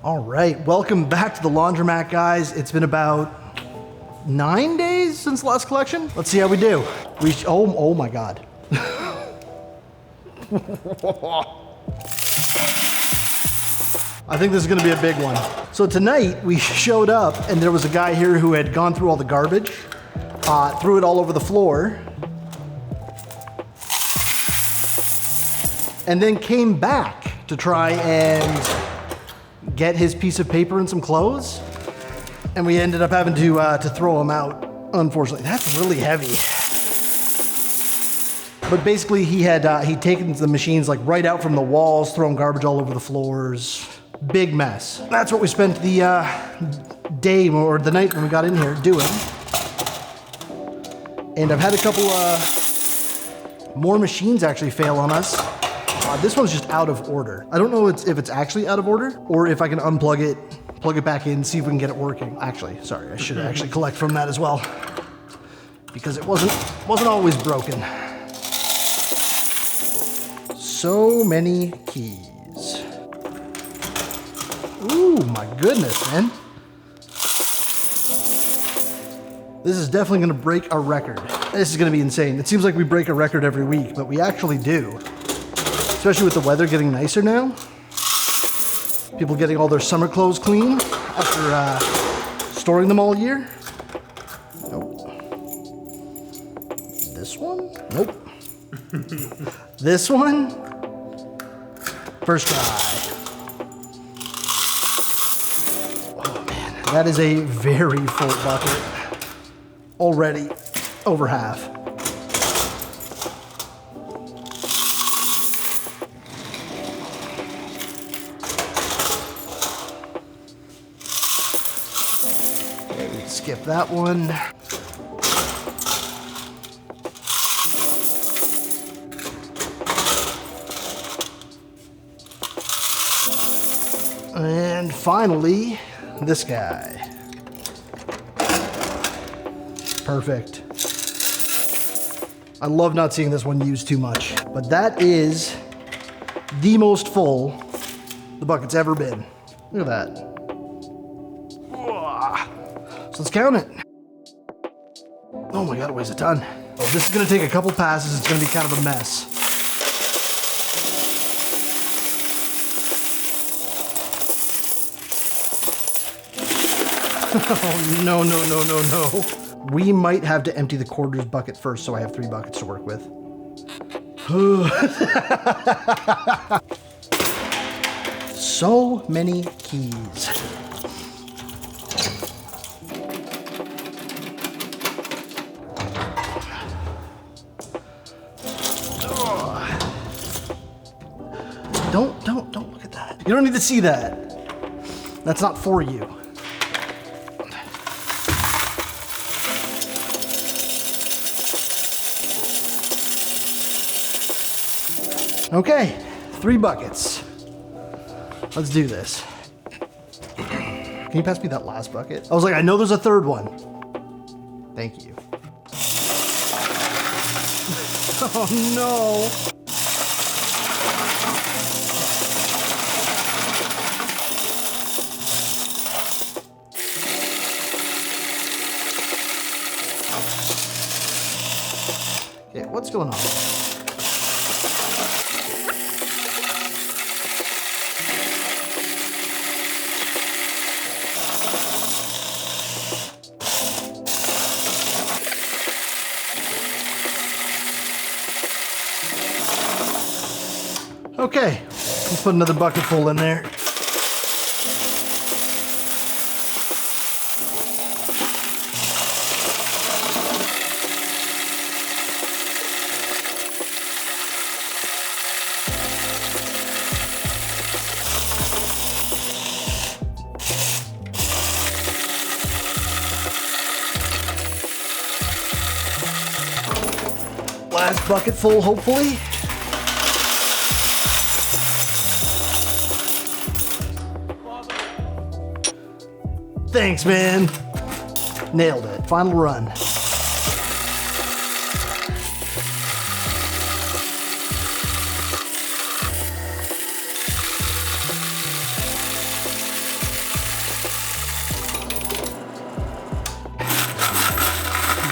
All right, welcome back to the Laundromat, guys. It's been about 9 days since the last collection. Let's see how we do. Oh my God. I think this is gonna be a big one. So tonight we showed up and there was a guy here who had gone through all the garbage, threw it all over the floor, and then came back to try and get his piece of paper and some clothes, and we ended up having to throw him out, unfortunately. That's really heavy. But basically he'd taken the machines like right out from the walls, thrown garbage all over the floors. Big mess. That's what we spent the day or the night when we got in here doing. And I've had a couple more machines actually fail on us. This one's just out of order. I don't know if it's actually out of order or if I can unplug it, plug it back in, see if we can get it working. Actually, sorry, I should actually collect from that as well because it wasn't always broken. So many keys. Ooh, my goodness, man. This is definitely gonna break a record. This is gonna be insane. It seems like we break a record every week, but we actually do. Especially with the weather getting nicer now. People getting all their summer clothes clean after storing them all year. Nope. This one? Nope. This one? First try. Oh man, that is a very full bucket. Already over half. Skip that one. And finally, this guy. Perfect. I love not seeing this one used too much, but that is the most full the bucket's ever been. Look at that. So let's count it. Oh my God, it weighs a ton. Oh, this is gonna take a couple passes. It's gonna be kind of a mess. Oh, no. We might have to empty the quarters bucket first, so I have 3 buckets to work with. So many keys. Don't look at that. You don't need to see that. That's not for you. Okay, 3 buckets. Let's do this. Can you pass me that last bucket? I was like, I know there's a third one. Thank you. Oh no. Okay, what's going on? Okay, let's put another bucket full in there. Last bucket full, hopefully. Thanks, man. Nailed it. Final run.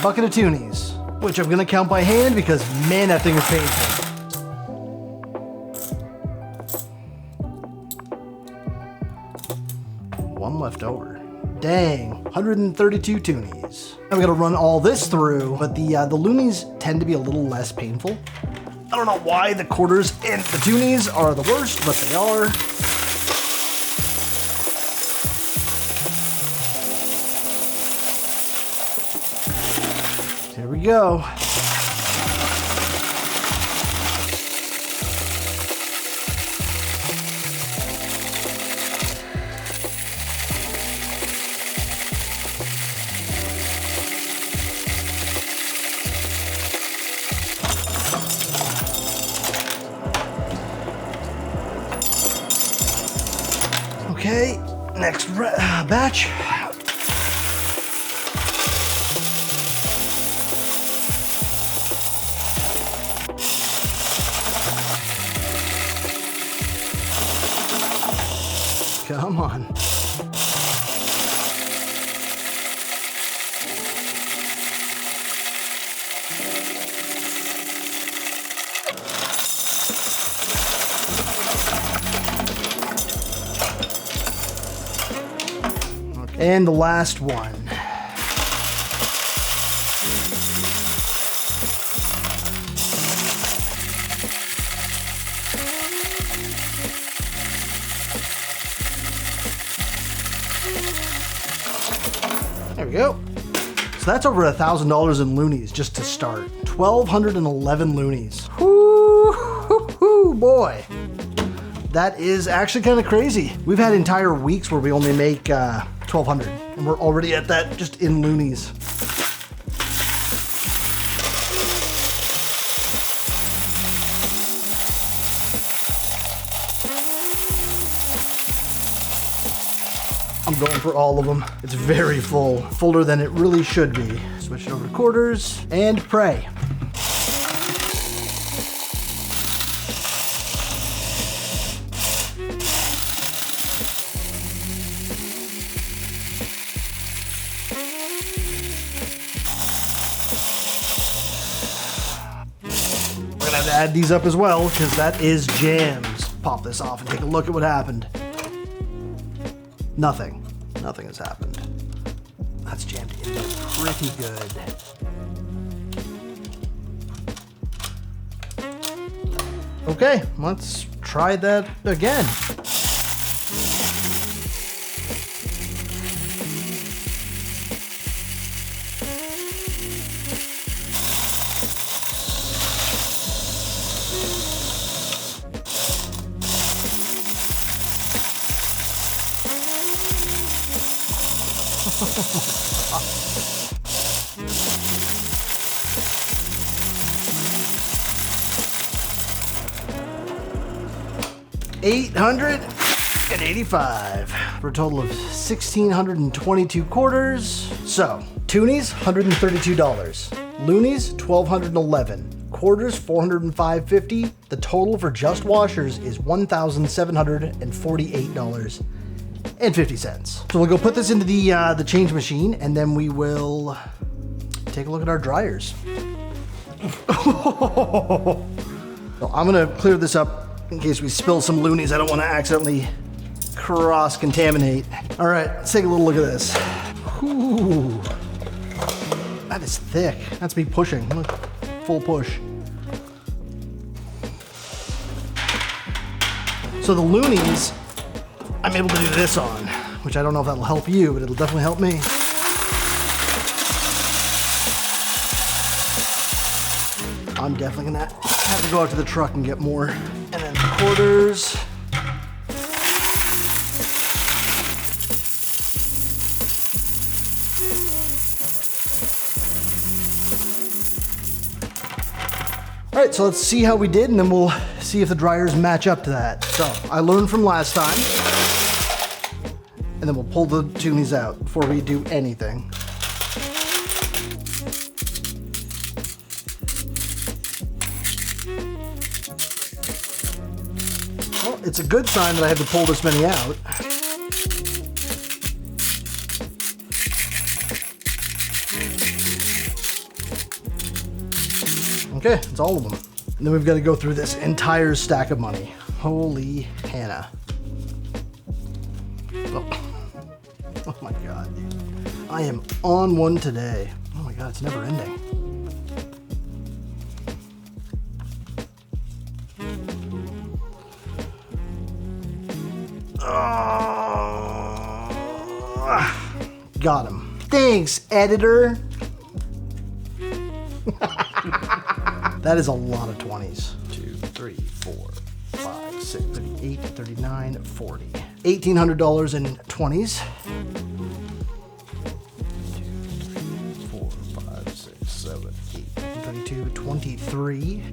bucket of toonies, which I'm gonna count by hand because man, that thing is painful. One left over. Dang, 132 toonies. I'm gonna run all this through, but the loonies tend to be a little less painful. I don't know why the quarters and the toonies are the worst, but they are. Here we go. Okay, next batch. Come on. And the last one. There we go. So that's over $1,000 in loonies just to start. 1,211 loonies. Whoo, boy. That is actually kind of crazy. We've had entire weeks where we only make 1,200, and we're already at that just in loonies. I'm going for all of them. It's very full, fuller than it really should be. Switch it over to quarters and pray. We're gonna have to add these up as well because that is jams. Pop this off and take a look at what happened. Nothing has happened. That's jammed in there pretty good. Okay, let's try that again. $885 for a total of 1,622 quarters. So, toonies, $132. Loonies, $1,211. Quarters, $405.50. The total for just washers is $1,748.50. So we'll go put this into the change machine, and then we will take a look at our dryers. So I'm gonna clear this up in case we spill some loonies. I don't want to accidentally cross-contaminate. All right, let's take a little look at this. Ooh, that is thick. That's me pushing. Look, full push. So the loonies, I'm able to do this on, which I don't know if that'll help you, but it'll definitely help me. I'm definitely gonna have to go out to the truck and get more. And then quarters. All right, so let's see how we did, and then we'll see if the dryers match up to that. So I learned from last time, and then we'll pull the toonies out before we do anything. Well, it's a good sign that I had to pull this many out. Okay, it's all of them. And then we've got to go through this entire stack of money. Holy Hannah. Oh, oh my God, dude. I am on one today. Oh my God, it's never ending. Got him. Thanks, editor. That is a lot of 20s. 2, 3, 4, 5, 6, 38, 39, 40. $1,800 in 20s. 2, 3, 4, 5, 6, 7, 8, 22, 23.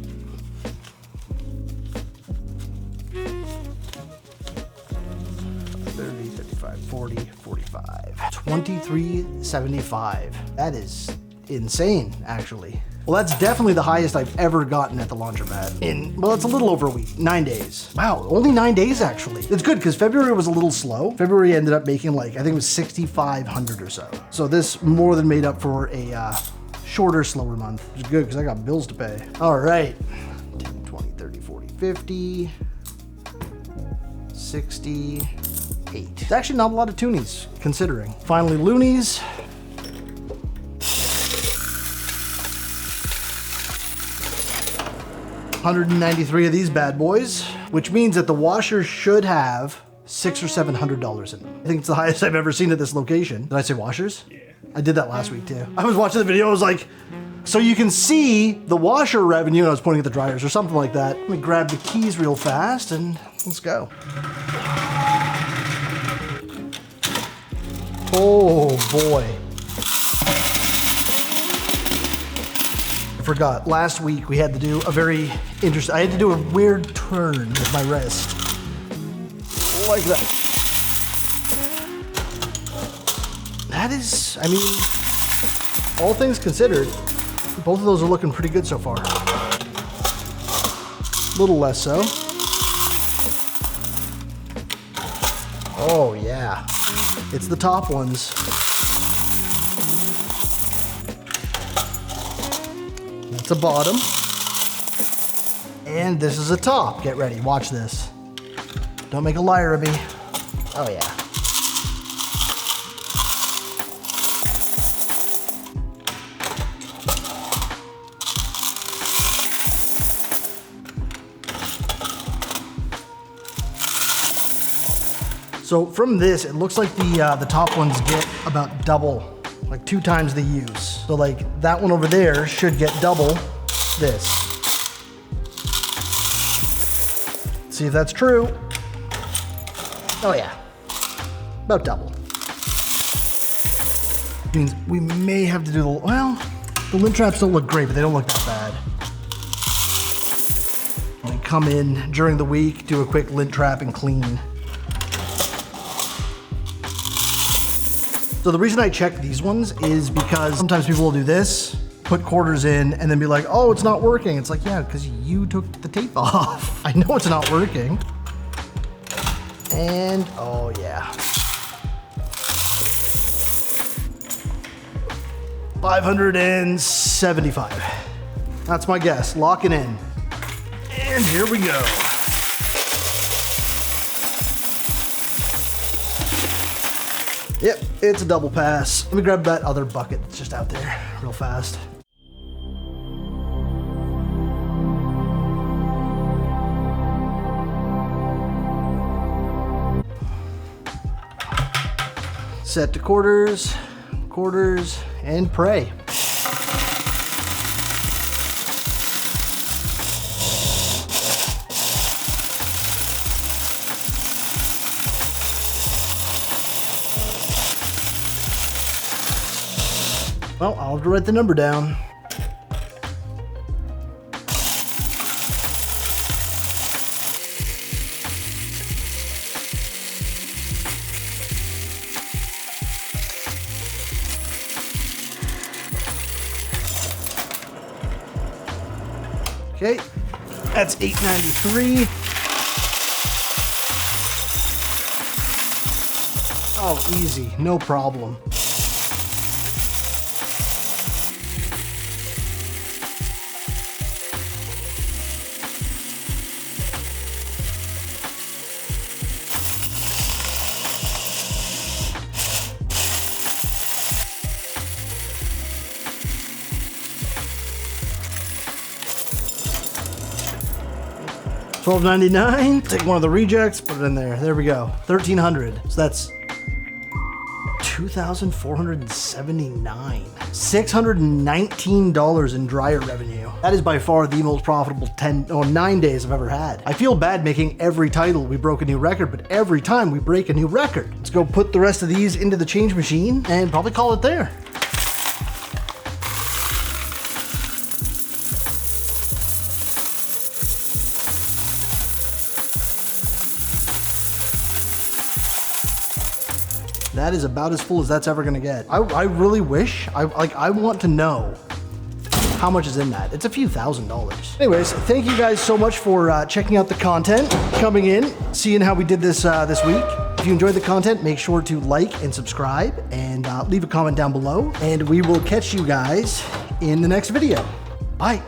30, 35, 40, 45. 23.75. That is insane, actually. Well, that's definitely the highest I've ever gotten at the Laundromat well, it's a little over a week, 9 days. Wow, only 9 days, actually. It's good, because February was a little slow. February ended up making like, I think it was 6,500 or so. So this more than made up for a shorter, slower month, which is good, because I got bills to pay. All right, 10, 20, 30, 40, 50, 60, 8. It's actually not a lot of toonies, considering. Finally, loonies. $193 of these bad boys, which means that the washer should have $600 or $700 in them. I think it's the highest I've ever seen at this location. Did I say washers? Yeah. I did that last week too. I was watching the video, I was like, so you can see the washer revenue, and I was pointing at the dryers or something like that. Let me grab the keys real fast and let's go. Oh boy. I forgot, last week we had to do a very interesting, I had to do a weird turn with my wrist. Like that. That is, I mean, all things considered, both of those are looking pretty good so far. A little less so. Oh yeah, it's the top ones. That's a bottom. And this is a top. Get ready, watch this. Don't make a liar of me. Oh yeah. So from this, it looks like the top ones get about double, like 2 times the use. So like that one over there should get double this. See if that's true. Oh yeah, about double. Means we may have to do the, well, the lint traps don't look great, but they don't look that bad. We come in during the week, do a quick lint trap and clean. So the reason I check these ones is because sometimes people will do this, put quarters in, and then be like, oh, it's not working. It's like, yeah, because you took the tape off. I know it's not working. And, oh yeah. 575. That's my guess, locking in. And here we go. Yep, it's a double pass. Let me grab that other bucket that's just out there real fast. Set to quarters, quarters, and pray. Well, I'll have to write the number down. Okay, that's $893. Oh, easy, no problem. $12.99. Take one of the rejects, put it in there. There we go. $1,300. So that's $2,479. $619 in dryer revenue. That is by far the most profitable 9 days I've ever had. I feel bad making every title we broke a new record, but every time we break a new record. Let's go put the rest of these into the change machine and probably call it there. That is about as full as that's ever gonna get. I really wish, I want to know how much is in that. It's a few $1,000s. Anyways, thank you guys so much for checking out the content, coming in, seeing how we did this this week. If you enjoyed the content, make sure to like and subscribe and leave a comment down below. And we will catch you guys in the next video. Bye.